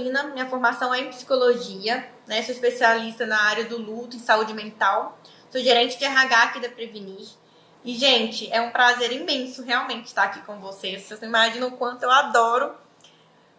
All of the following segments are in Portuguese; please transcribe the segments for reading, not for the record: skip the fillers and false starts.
Carolina, minha formação é em psicologia, né? Sou especialista na área do luto e saúde mental. Sou gerente de RH aqui da Prevenir. E, gente, é um prazer imenso realmente estar aqui com vocês. Vocês não imaginam o quanto eu adoro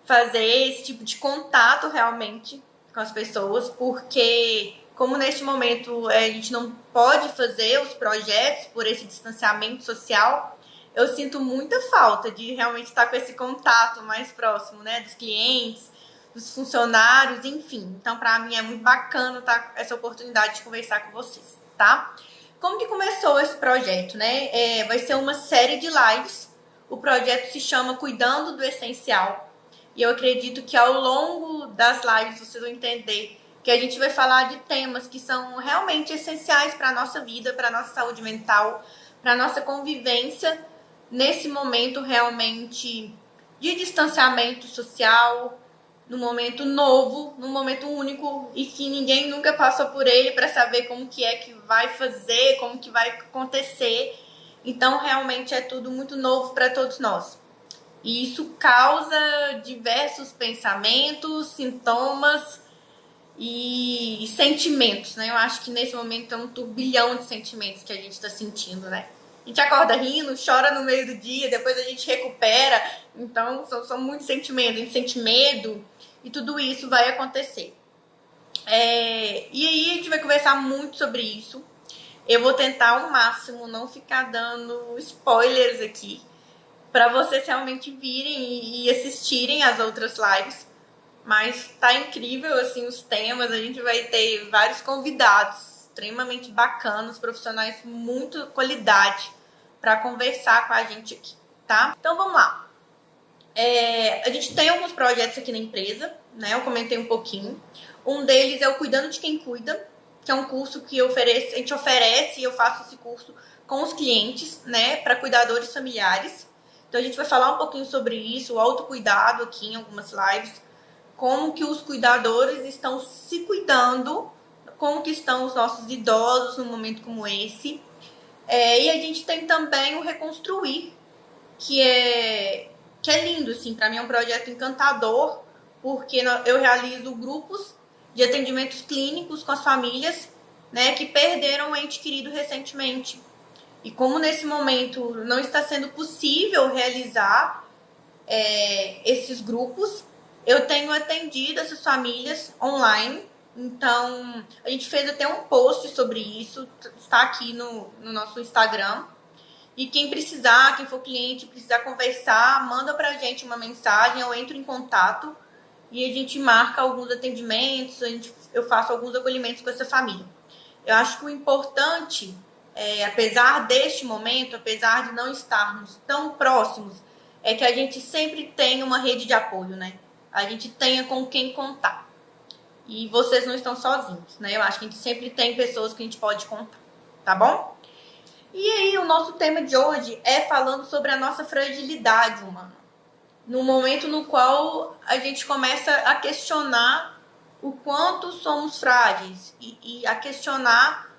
fazer esse tipo de contato realmente com as pessoas, porque como neste momento a gente não pode fazer os projetos por esse distanciamento social, eu sinto muita falta de realmente estar com esse contato mais próximo, né, dos clientes, dos funcionários, enfim. Então, para mim é muito bacana estar essa oportunidade de conversar com vocês, tá? Como que começou esse projeto, né? Vai ser uma série de lives. O projeto se chama Cuidando do Essencial. E eu acredito que ao longo das lives vocês vão entender que a gente vai falar de temas que são realmente essenciais para a nossa vida, para a nossa saúde mental, para a nossa convivência nesse momento realmente de distanciamento social, num momento novo, num momento único e que ninguém nunca passou por ele para saber como que é que vai fazer, como que vai acontecer. Então, realmente é tudo muito novo para todos nós. E isso causa diversos pensamentos, sintomas e sentimentos, né? Eu acho que nesse momento é um turbilhão de sentimentos que a gente está sentindo, né? A gente acorda rindo, chora no meio do dia, depois a gente recupera. Então, são muitos sentimentos. A gente sente medo e tudo isso vai acontecer. E aí a gente vai conversar muito sobre isso. Eu vou tentar ao máximo não ficar dando spoilers aqui, para vocês realmente virem e assistirem as outras lives. Mas tá incrível, assim, os temas. A gente vai ter vários convidados extremamente bacanas, profissionais com muita qualidade para conversar com a gente aqui, tá? Então vamos lá. A gente tem alguns projetos aqui na empresa, né? Eu comentei um pouquinho. Um deles é o Cuidando de Quem Cuida, que é um curso que a gente oferece, e eu faço esse curso com os clientes, né? Para cuidadores familiares. Então a gente vai falar um pouquinho sobre isso, o autocuidado aqui em algumas lives, como que os cuidadores estão se cuidando, como que estão os nossos idosos num momento como esse. E a gente tem também o Reconstruir, que é lindo, assim, para mim é um projeto encantador, porque eu realizo grupos de atendimentos clínicos com as famílias, né, que perderam um ente querido recentemente. E como nesse momento não está sendo possível realizar esses grupos, eu tenho atendido essas famílias online. Então, a gente fez até um post sobre isso, está aqui no nosso Instagram. E quem precisar, quem for cliente, precisar conversar, manda pra gente uma mensagem, eu entro em contato e a gente marca alguns atendimentos, eu faço alguns acolhimentos com essa família. Eu acho que o importante, apesar deste momento, apesar de não estarmos tão próximos, é que a gente sempre tenha uma rede de apoio, né? A gente tenha com quem contar. E vocês não estão sozinhos, né? Eu acho que a gente sempre tem pessoas que a gente pode contar, tá bom? E aí, o nosso tema de hoje é falando sobre a nossa fragilidade humana. No momento no qual a gente começa a questionar o quanto somos frágeis e a questionar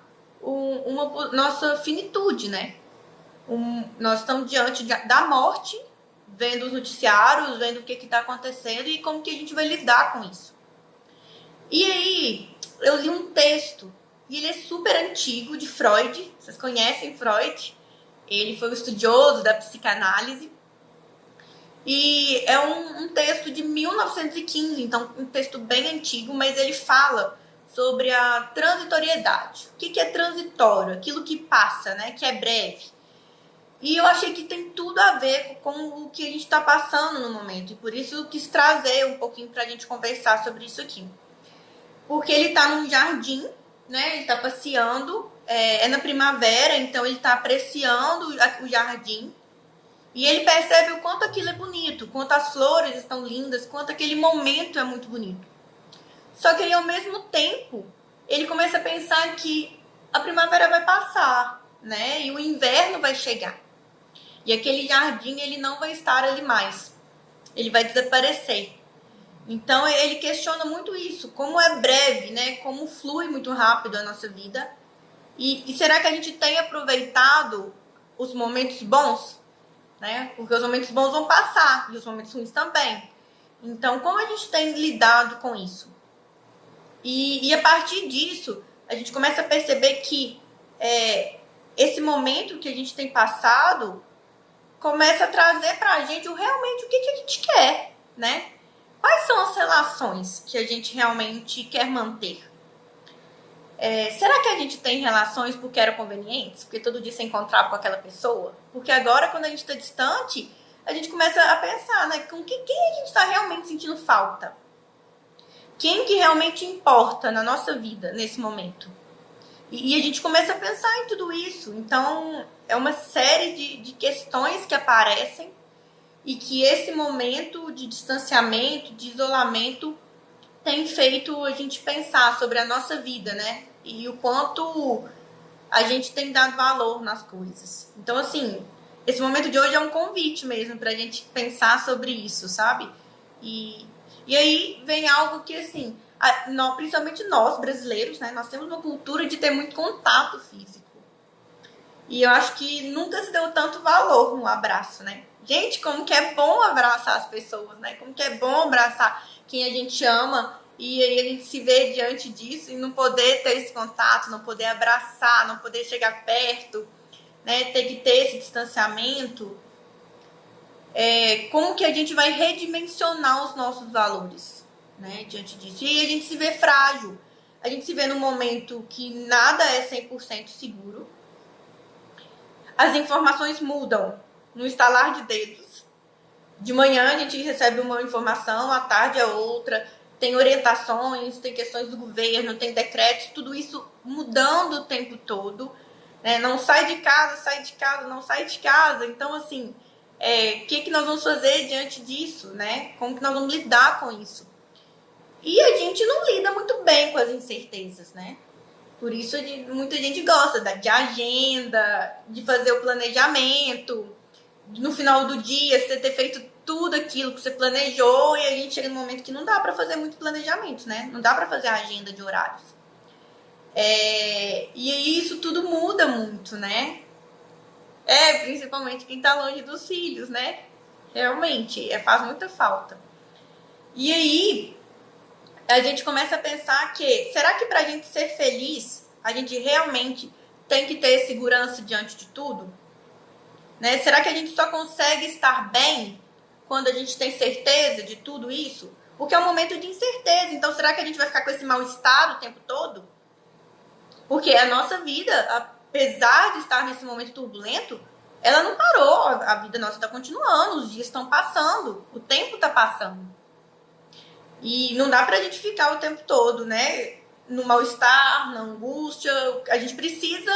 nossa finitude, né? Nós estamos diante da morte, vendo os noticiários, vendo o que está acontecendo e como que a gente vai lidar com isso. E aí, eu li um texto, e ele é super antigo, de Freud. Vocês conhecem Freud? Ele foi um estudioso da psicanálise. E é um texto de 1915, então um texto bem antigo, mas ele fala sobre a transitoriedade. O que é transitório? Aquilo que passa, né? Que é breve. E eu achei que tem tudo a ver com o que a gente está passando no momento. E por isso eu quis trazer um pouquinho para a gente conversar sobre isso aqui. Porque ele está num jardim, né? Ele está passeando, na primavera, então ele está apreciando o jardim. E ele percebe o quanto aquilo é bonito, quanto as flores estão lindas, quanto aquele momento é muito bonito. Só que aí, ao mesmo tempo, ele começa a pensar que a primavera vai passar, né? E o inverno vai chegar. E aquele jardim, ele não vai estar ali mais. Ele vai desaparecer. Então, ele questiona muito isso. Como é breve, né? Como flui muito rápido a nossa vida. E será que a gente tem aproveitado os momentos bons? Né? Porque os momentos bons vão passar. E os momentos ruins também. Então, como a gente tem lidado com isso? E a partir disso, a gente começa a perceber que esse momento que a gente tem passado começa a trazer para a gente realmente o que a gente quer, né? Quais são as relações que a gente realmente quer manter? Será que a gente tem relações porque eram convenientes? Porque todo dia você encontrava com aquela pessoa? Porque agora, quando a gente está distante, a gente começa a pensar, né? Com quem a gente está realmente sentindo falta? Quem que realmente importa na nossa vida nesse momento? E a gente começa a pensar em tudo isso. Então, é uma série de questões que aparecem e que esse momento de distanciamento, de isolamento, tem feito a gente pensar sobre a nossa vida, né? E o quanto a gente tem dado valor nas coisas. Então, assim, esse momento de hoje é um convite mesmo pra gente pensar sobre isso, sabe? E aí vem algo que, assim, principalmente nós, brasileiros, né? Nós temos uma cultura de ter muito contato físico. E eu acho que nunca se deu tanto valor no abraço, né? Gente, como que é bom abraçar as pessoas, né? Como que é bom abraçar quem a gente ama e aí a gente se vê diante disso e não poder ter esse contato, não poder abraçar, não poder chegar perto, né? Ter que ter esse distanciamento. Como que a gente vai redimensionar os nossos valores, né? Diante disso. E a gente se vê frágil. A gente se vê num momento que nada é 100% seguro. As informações mudam no estalar de dedos. De manhã a gente recebe uma informação, à tarde é outra. Tem orientações, tem questões do governo, tem decretos, tudo isso mudando o tempo todo. Né? Não sai de casa, não sai de casa. Então, assim, o que nós vamos fazer diante disso? Né? Como que nós vamos lidar com isso? E a gente não lida muito bem com as incertezas, né? Por isso muita gente gosta de agenda, de fazer o planejamento. No final do dia, você ter feito tudo aquilo que você planejou e a gente chega num momento que não dá para fazer muito planejamento, né? Não dá para fazer a agenda de horários. E isso tudo muda muito, né? Principalmente quem tá longe dos filhos, né? Realmente, faz muita falta. E aí, a gente começa a pensar que, será que pra gente ser feliz, a gente realmente tem que ter segurança diante de tudo? Né? Será que a gente só consegue estar bem quando a gente tem certeza de tudo isso? Porque é um momento de incerteza. Então, será que a gente vai ficar com esse mal-estar o tempo todo? Porque a nossa vida, apesar de estar nesse momento turbulento, ela não parou. A vida nossa está continuando, os dias estão passando, o tempo está passando. E não dá pra gente ficar o tempo todo, né? No mal-estar, na angústia. A gente precisa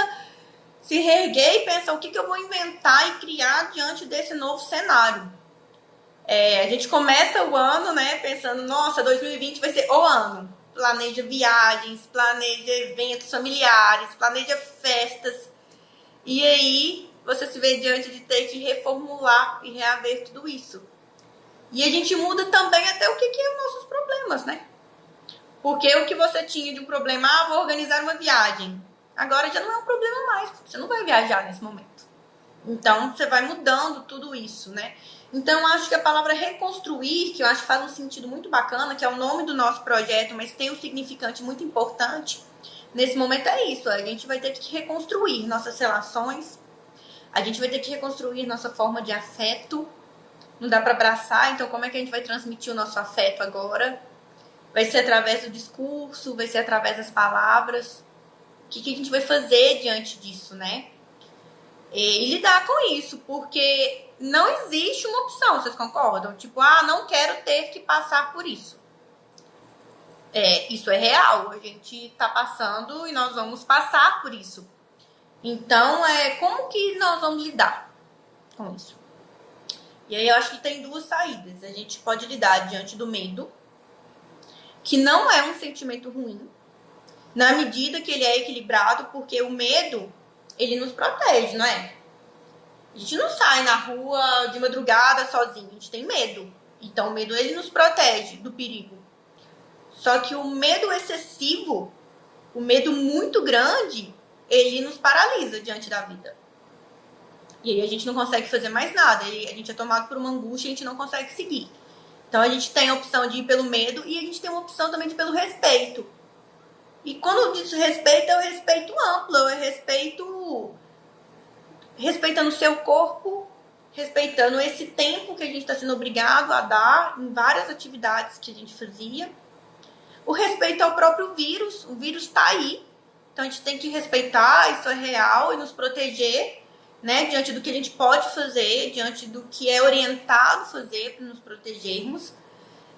se reerguer e pensar o que eu vou inventar e criar diante desse novo cenário. A gente começa o ano, né, pensando, nossa, 2020 vai ser o ano. Planeja viagens, planeja eventos familiares, planeja festas. E aí você se vê diante de ter que reformular e reaver tudo isso. E a gente muda também até o que é os nossos problemas, né? Porque o que você tinha de um problema, vou organizar uma viagem. Agora já não é um problema mais, você não vai viajar nesse momento. Então, você vai mudando tudo isso, né? Então, eu acho que a palavra reconstruir, que eu acho que faz um sentido muito bacana, que é o nome do nosso projeto, mas tem um significante muito importante, nesse momento é isso. A gente vai ter que reconstruir nossas relações, a gente vai ter que reconstruir nossa forma de afeto. Não dá para abraçar, então como é que a gente vai transmitir o nosso afeto agora? Vai ser através do discurso, vai ser através das palavras. O que a gente vai fazer diante disso, né? E lidar com isso, porque não existe uma opção, vocês concordam? Tipo, não quero ter que passar por isso. Isso é real, a gente tá passando e nós vamos passar por isso. Então, como que nós vamos lidar com isso? E aí eu acho que tem duas saídas. A gente pode lidar diante do medo, que não é um sentimento ruim, na medida que ele é equilibrado, porque o medo, ele nos protege, não é? A gente não sai na rua de madrugada sozinho, a gente tem medo. Então o medo, ele nos protege do perigo. Só que o medo excessivo, o medo muito grande, ele nos paralisa diante da vida. E aí a gente não consegue fazer mais nada, a gente é tomado por uma angústia e a gente não consegue seguir. Então a gente tem a opção de ir pelo medo e a gente tem uma opção também de ir pelo respeito. E quando eu digo respeito, é o respeito amplo, é o respeito respeitando o seu corpo, respeitando esse tempo que a gente está sendo obrigado a dar em várias atividades que a gente fazia. O respeito ao próprio vírus, o vírus está aí, então a gente tem que respeitar, isso é real, e nos proteger, né, diante do que a gente pode fazer, diante do que é orientado fazer para nos protegermos.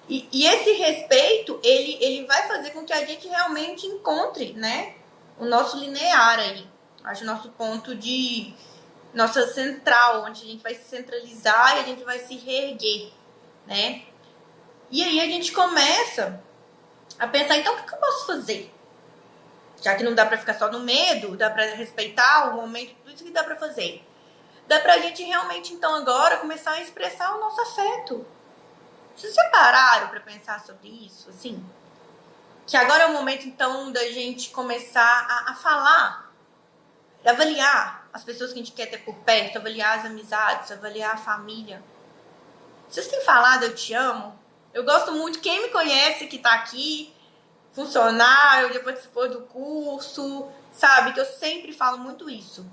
E esse respeito, ele vai fazer com que a gente realmente encontre, né, o nosso linear aí. Acho o nosso ponto de... nossa central, onde a gente vai se centralizar e a gente vai se reerguer, né? E aí a gente começa a pensar, então, o que eu posso fazer? Já que não dá pra ficar só no medo, dá pra respeitar o momento, tudo isso que dá pra fazer. Dá pra gente realmente, então, agora, começar a expressar o nosso afeto. Vocês já pararam pra pensar sobre isso, assim? Que agora é o momento, então, da gente começar a falar, avaliar as pessoas que a gente quer ter por perto, avaliar as amizades, avaliar a família. Vocês têm falado eu te amo? Eu gosto muito, quem me conhece que tá aqui, funcionário, já participou do curso, sabe que eu sempre falo muito isso.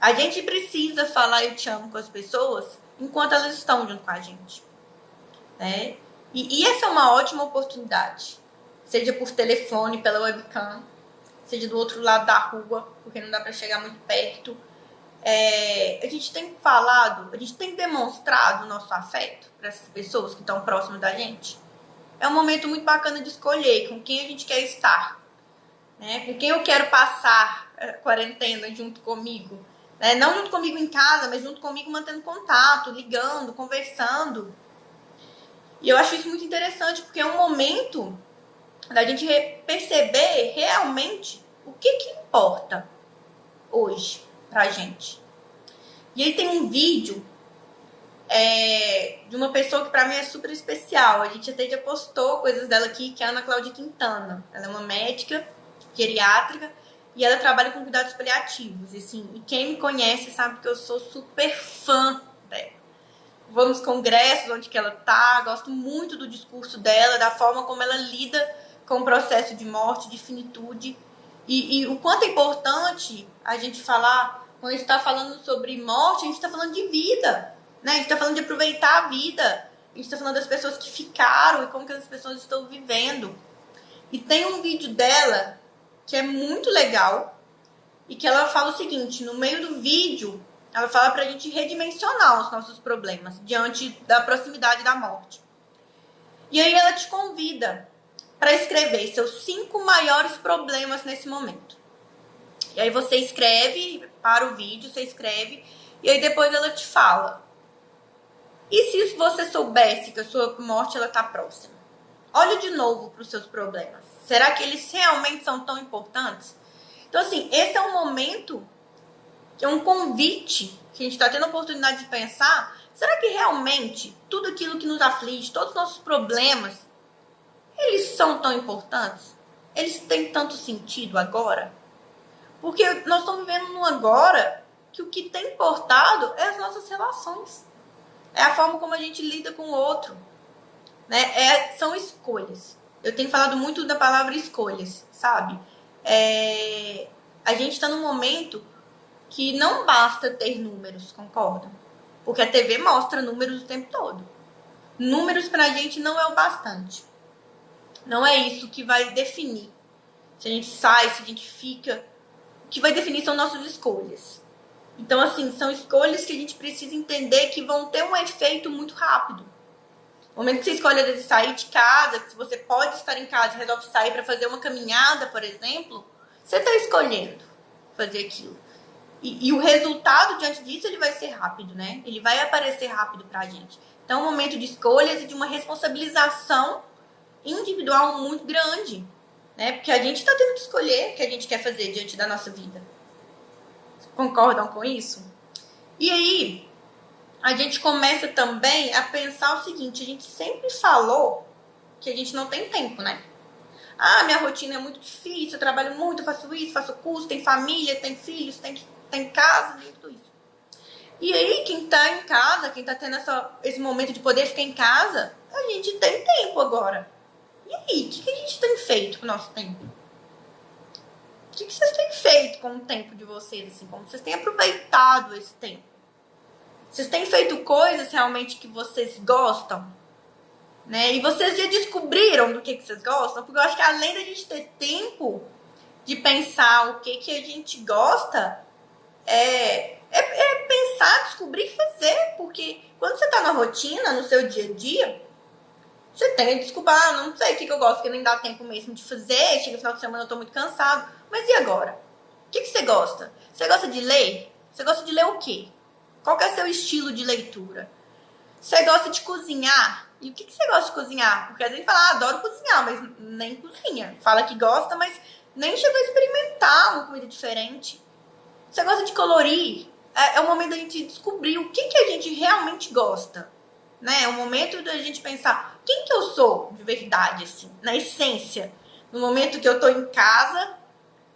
A gente precisa falar eu te amo com as pessoas enquanto elas estão junto com a gente, né? E essa é uma ótima oportunidade, seja por telefone, pela webcam, seja do outro lado da rua, porque não dá para chegar muito perto. A gente tem falado, a gente tem demonstrado o nosso afeto para essas pessoas que estão próximas da gente. É um momento muito bacana de escolher com quem a gente quer estar, né? Com quem eu quero passar a quarentena junto comigo, né? Não junto comigo em casa, mas junto comigo mantendo contato, ligando, conversando. E eu acho isso muito interessante, porque é um momento da gente perceber realmente o que importa hoje pra gente. E aí tem um vídeo de uma pessoa que pra mim é super especial. A gente até já postou coisas dela aqui, que é a Ana Cláudia Quintana. Ela é uma médica geriátrica e ela trabalha com cuidados paliativos. E quem me conhece sabe que eu sou super fã dela. Vou nos congressos onde que ela tá, gosto muito do discurso dela, da forma como ela lida com o processo de morte, de finitude. E o quanto é importante a gente falar, quando a gente está falando sobre morte, a gente está falando de vida, né? A gente está falando de aproveitar a vida, a gente está falando das pessoas que ficaram e como que as pessoas estão vivendo. E tem um vídeo dela que é muito legal e que ela fala o seguinte, no meio do vídeo, ela fala pra gente redimensionar os nossos problemas diante da proximidade da morte. E aí ela te convida para escrever seus 5 maiores problemas nesse momento. E aí você escreve, para o vídeo, você escreve, e aí depois ela te fala. E se você soubesse que a sua morte ela tá próxima? Olha de novo para os seus problemas. Será que eles realmente são tão importantes? Então, assim, esse é um momento, é um convite que a gente está tendo a oportunidade de pensar. Será que realmente tudo aquilo que nos aflige, todos os nossos problemas, eles são tão importantes? Eles têm tanto sentido agora? Porque nós estamos vivendo num agora que o que tem importado é as nossas relações. É a forma como a gente lida com o outro. Né? São escolhas. Eu tenho falado muito da palavra escolhas, sabe? A gente está num momento que não basta ter números, concordam? Porque a TV mostra números o tempo todo. Números pra gente não é o bastante. Não é isso que vai definir se a gente sai, se a gente fica. O que vai definir são nossas escolhas. Então, assim, são escolhas que a gente precisa entender que vão ter um efeito muito rápido. No momento que você escolhe, às vezes, sair de casa, que você pode estar em casa e resolve sair para fazer uma caminhada, por exemplo, você está escolhendo fazer aquilo. E o resultado diante disso, ele vai ser rápido, né? Ele vai aparecer rápido pra gente. Então, é um momento de escolhas e de uma responsabilização individual muito grande, né? Porque a gente está tendo que escolher o que a gente quer fazer diante da nossa vida. Concordam com isso? E aí, a gente começa também a pensar o seguinte, a gente sempre falou que a gente não tem tempo, né? Ah, minha rotina é muito difícil, eu trabalho muito, eu faço isso, faço curso, tem família, tem filhos, tem casa, tem tudo isso. E aí, quem tá em casa, quem tá tendo esse momento de poder ficar em casa, a gente tem tempo agora. E aí, o que a gente tem feito com o nosso tempo? O que vocês têm feito com o tempo de vocês, assim? Como vocês têm aproveitado esse tempo? Vocês têm feito coisas realmente que vocês gostam? Né? E vocês já descobriram do que vocês gostam? Porque eu acho que além da gente ter tempo de pensar o que a gente gosta, é pensar, descobrir e fazer. Porque quando você tá na rotina, no seu dia a dia, você tem que descobrir, não sei o que eu gosto, porque nem dá tempo mesmo de fazer. Chega no final de semana, eu tô muito cansado. Mas e agora? O que você gosta? Você gosta de ler? Você gosta de ler o quê? Qual que é o seu estilo de leitura? Você gosta de cozinhar? E o que você gosta de cozinhar? Porque às vezes fala, adoro cozinhar, mas nem cozinha. Fala que gosta, mas nem chegou a experimentar uma comida diferente. Você gosta de colorir? É o momento da gente descobrir o que a gente realmente gosta. Né? É o momento da gente pensar quem que eu sou de verdade, assim, na essência. No momento que eu tô em casa,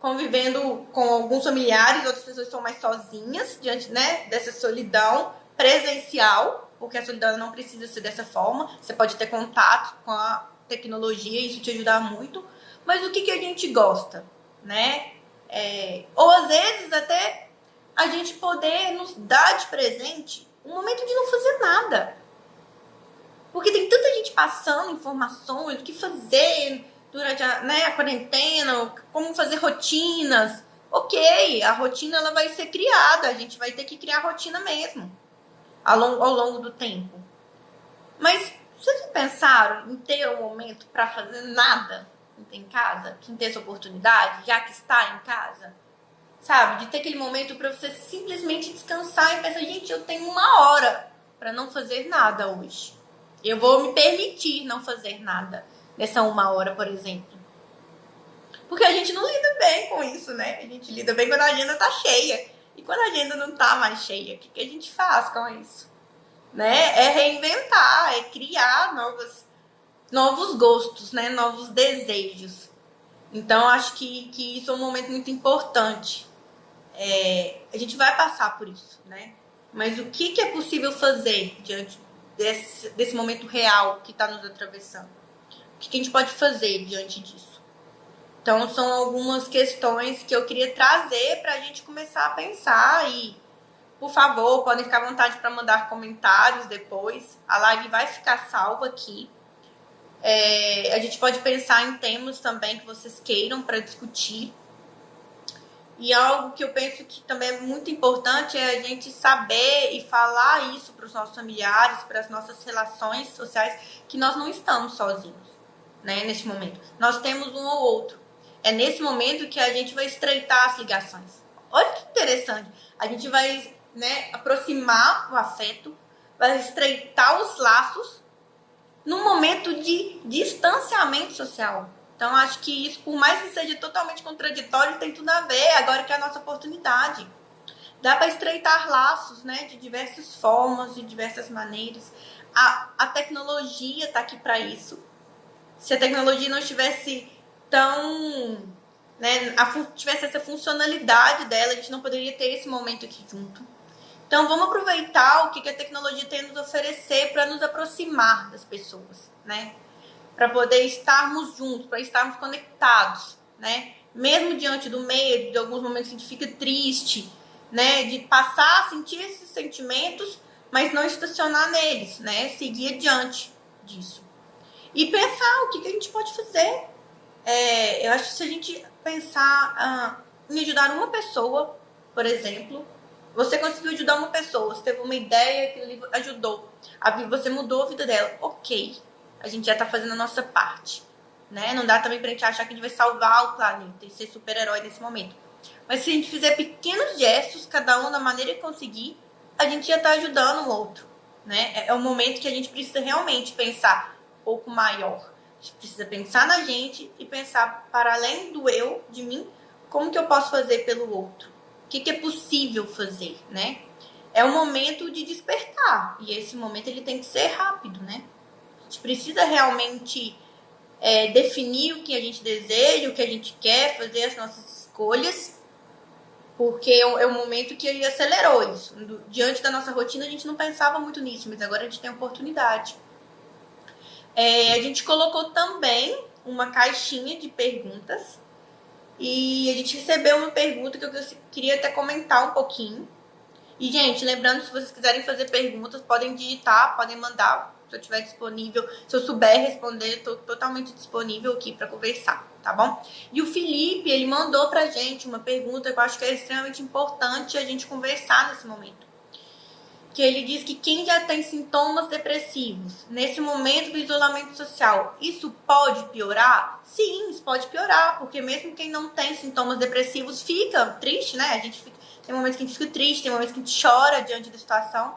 convivendo com alguns familiares, outras pessoas estão mais sozinhas, diante, né, dessa solidão presencial, porque a solidão não precisa ser dessa forma. Você pode ter contato com a tecnologia, isso te ajudar muito. Mas o que a gente gosta, né? Ou às vezes até a gente poder nos dar de presente um momento de não fazer nada. Porque tem tanta gente passando informações, o que fazer durante a quarentena, como fazer rotinas. Ok, a rotina ela vai ser criada, a gente vai ter que criar a rotina mesmo, ao longo do tempo. Mas vocês já pensaram em ter um momento para fazer nada em casa? Em ter essa oportunidade, já que está em casa? Sabe? De ter aquele momento para você simplesmente descansar e pensar, gente, eu tenho 1 hora para não fazer nada hoje. Eu vou me permitir não fazer nada nessa 1 hora, por exemplo. Porque a gente não lida bem com isso, né? A gente lida bem quando a agenda tá cheia. E quando a agenda não tá mais cheia, o que a gente faz com isso? Né? É reinventar, é criar novos gostos, né? Novos desejos. Então, acho que isso é um momento muito importante. A gente vai passar por isso, né? Mas o que é possível fazer diante desse momento real que está nos atravessando? O que a gente pode fazer diante disso? Então, são algumas questões que eu queria trazer para a gente começar a pensar e, por favor, podem ficar à vontade para mandar comentários depois. A live vai ficar salva aqui. A gente pode pensar em temas também que vocês queiram para discutir. E algo que eu penso que também é muito importante é a gente saber e falar isso para os nossos familiares, para as nossas relações sociais, que nós não estamos sozinhos, né, neste momento. Nós temos um ou outro. É nesse momento que a gente vai estreitar as ligações. Olha que interessante. A gente vai, né, aproximar o afeto, vai estreitar os laços num momento de distanciamento social. Então, acho que isso, por mais que seja totalmente contraditório, tem tudo a ver, agora que é a nossa oportunidade. Dá para estreitar laços, né, de diversas formas, de diversas maneiras. A tecnologia está aqui para isso. Se a tecnologia não estivesse tão... né, tivesse essa funcionalidade dela, a gente não poderia ter esse momento aqui junto. Então, vamos aproveitar o que a tecnologia tem a nos oferecer para nos aproximar das pessoas, né? Para poder estarmos juntos, para estarmos conectados, né? Mesmo diante do medo, de alguns momentos que a gente fica triste, né? De passar a sentir esses sentimentos, mas não estacionar neles, né? Seguir adiante disso. E pensar o que a gente pode fazer. Eu acho que se a gente pensar em ajudar uma pessoa, por exemplo, você conseguiu ajudar uma pessoa, você teve uma ideia que ele ajudou, você mudou a vida dela, ok. A gente já tá fazendo a nossa parte, né? Não dá também pra gente achar que a gente vai salvar o planeta e ser super-herói nesse momento. Mas se a gente fizer pequenos gestos, cada um da maneira que conseguir, a gente já tá ajudando o outro, né? É um momento que a gente precisa realmente pensar um pouco maior. A gente precisa pensar na gente e pensar para além do eu, de mim, como que eu posso fazer pelo outro? O que é possível fazer, né? É um momento de despertar. E esse momento ele tem que ser rápido, né? A gente precisa realmente definir o que a gente deseja, o que a gente quer, fazer as nossas escolhas porque é um momento que acelerou isso. Diante da nossa rotina, a gente não pensava muito nisso, mas agora a gente tem a oportunidade. A gente colocou também uma caixinha de perguntas e a gente recebeu uma pergunta que eu queria até comentar um pouquinho. E, gente, lembrando, se vocês quiserem fazer perguntas, podem digitar, podem mandar, se eu estiver disponível. Se eu souber responder, estou totalmente disponível aqui para conversar, tá bom? E o Felipe, ele mandou pra gente uma pergunta que eu acho que é extremamente importante a gente conversar nesse momento. Que ele diz que quem já tem sintomas depressivos, nesse momento do isolamento social, isso pode piorar? Sim, isso pode piorar, porque mesmo quem não tem sintomas depressivos fica triste, né? Tem momentos que a gente fica triste, tem momentos que a gente chora diante da situação.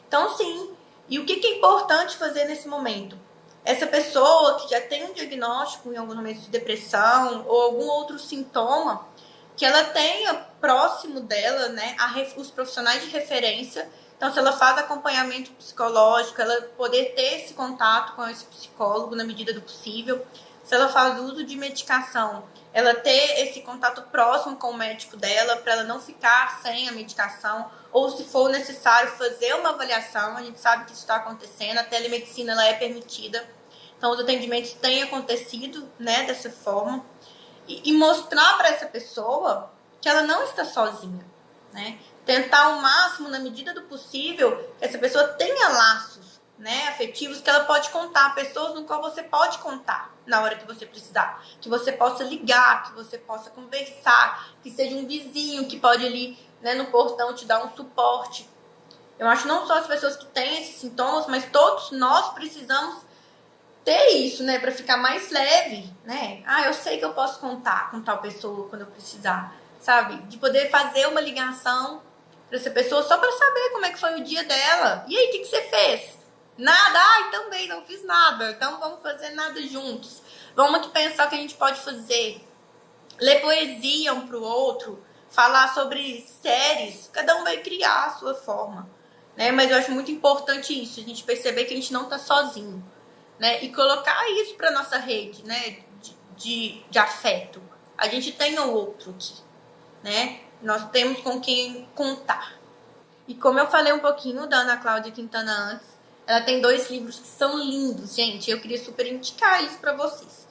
Então, sim. E o que é importante fazer nesse momento? Essa pessoa que já tem um diagnóstico em algum momento de depressão ou algum outro sintoma, que ela tenha próximo dela, né, os profissionais de referência. Então, se ela faz acompanhamento psicológico, ela poder ter esse contato com esse psicólogo na medida do possível. Se ela faz uso de medicação, ela ter esse contato próximo com o médico dela, para ela não ficar sem a medicação, ou se for necessário fazer uma avaliação. A gente sabe que isso está acontecendo, a telemedicina ela é permitida, então os atendimentos têm acontecido, né, dessa forma, e mostrar para essa pessoa que ela não está sozinha, né? Tentar ao máximo, na medida do possível, que essa pessoa tenha laços, né, afetivos, que ela pode contar, pessoas no qual você pode contar na hora que você precisar, que você possa ligar, que você possa conversar, que seja um vizinho que pode ali, né, no portão te dar um suporte. Eu acho não só as pessoas que têm esses sintomas, mas todos nós precisamos ter isso, né, para ficar mais leve, né? Eu sei que eu posso contar com tal pessoa quando eu precisar, sabe? De poder fazer uma ligação para essa pessoa só para saber como é que foi o dia dela. E aí, o que você fez? Nada? Também não fiz nada. Então vamos fazer nada juntos. Vamos aqui pensar o que a gente pode fazer. Ler poesia um pro outro, falar sobre séries, cada um vai criar a sua forma, né? Mas eu acho muito importante isso, a gente perceber que a gente não tá sozinho, né? E colocar isso pra nossa rede, né? De afeto. A gente tem o outro aqui, né? Nós temos com quem contar. E como eu falei um pouquinho da Ana Cláudia Quintana antes, ela tem 2 livros que são lindos, gente. Eu queria super indicar isso pra vocês.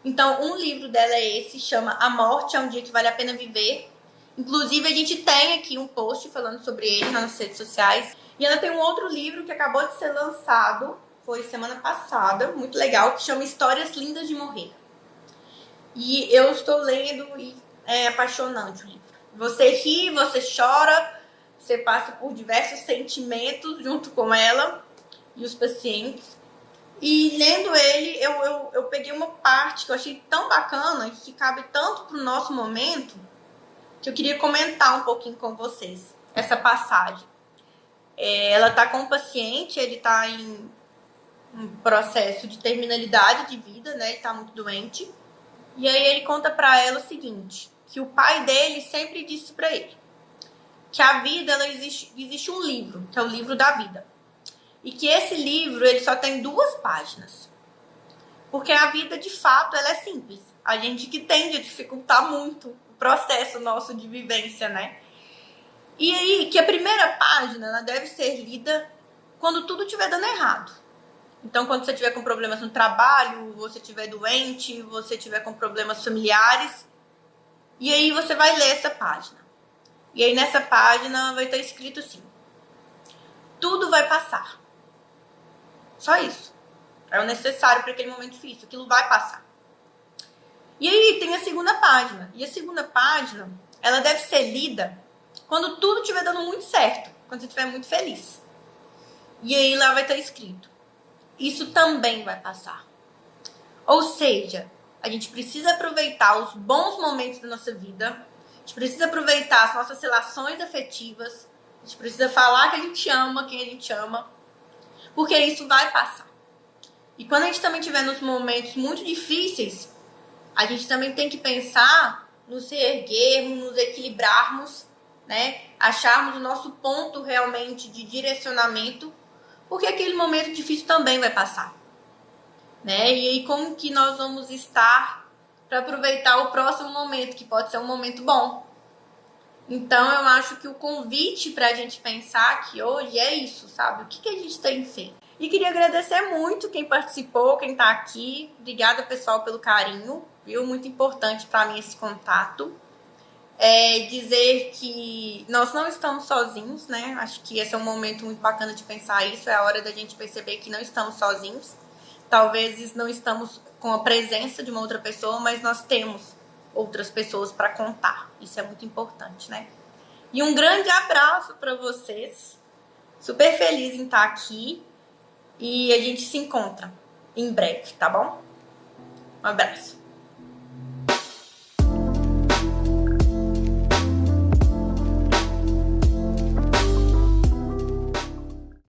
Então, um livro dela é esse, chama A Morte é um Dia que Vale a Pena Viver. Inclusive, a gente tem aqui um post falando sobre ele nas redes sociais. E ela tem um outro livro que acabou de ser lançado, foi semana passada, muito legal, que chama Histórias Lindas de Morrer. E eu estou lendo e é apaixonante o livro. Você ri, você chora, você passa por diversos sentimentos junto com ela e os pacientes. E lendo ele, eu peguei uma parte que eu achei tão bacana e que cabe tanto pro nosso momento, que eu queria comentar um pouquinho com vocês, essa passagem. Ela tá com um paciente, ele tá em um processo de terminalidade de vida, né? Ele tá muito doente. E aí ele conta pra ela o seguinte, que o pai dele sempre disse pra ele que a vida, ela existe um livro, que é o livro da vida. E que esse livro, ele só tem 2 páginas. Porque a vida, de fato, ela é simples. A gente que tende a dificultar muito o processo nosso de vivência, né? E aí, que a primeira página, ela deve ser lida quando tudo estiver dando errado. Então, quando você tiver com problemas no trabalho, você estiver doente, você tiver com problemas familiares, e aí você vai ler essa página. E aí, nessa página, vai estar escrito assim: tudo vai passar. Só isso. É o necessário para aquele momento difícil. Aquilo vai passar. E aí tem a segunda página. E a segunda página, ela deve ser lida quando tudo estiver dando muito certo. Quando você estiver muito feliz. E aí lá vai estar escrito: isso também vai passar. Ou seja, a gente precisa aproveitar os bons momentos da nossa vida. A gente precisa aproveitar as nossas relações afetivas. A gente precisa falar que a gente ama quem a gente ama. Porque isso vai passar. E quando a gente também estiver nos momentos muito difíceis, a gente também tem que pensar nos reerguermos, nos equilibrarmos, né? Acharmos o nosso ponto realmente de direcionamento, porque aquele momento difícil também vai passar, né? E aí como que nós vamos estar para aproveitar o próximo momento, que pode ser um momento bom, Então, eu acho que o convite para a gente pensar aqui hoje é isso, sabe? O que a gente tem feito? E queria agradecer muito quem participou, quem tá aqui. Obrigada, pessoal, pelo carinho, viu? Muito importante para mim esse contato. Dizer que nós não estamos sozinhos, né? Acho que esse é um momento muito bacana de pensar isso. É a hora da gente perceber que não estamos sozinhos. Talvez não estamos com a presença de uma outra pessoa, mas nós temos outras pessoas para contar. Isso é muito importante, né? E um grande abraço para vocês. Super feliz em estar aqui. E a gente se encontra em breve, tá bom? Um abraço.